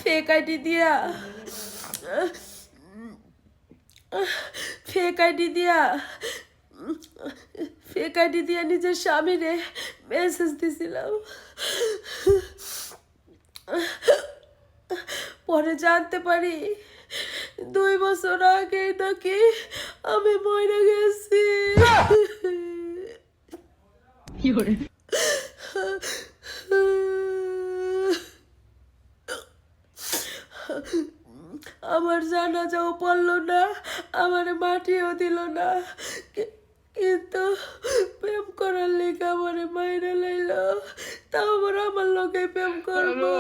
Fake ID দিয়া fake ID দিয়া fake ID দিয়া নিজের স্বামীরে মেসেজ দিছিলাম। পরে জানতে পারি 2 বছর আগে নাকি আমি মরে গেছি। আমার জানাজাও পড়লো না, আমার মাটিও দিল না, কিন্তু প্রেম করার লেগে আমার মাইরা লাইল। তাও আবার আমার লোকে প্রেম করবো।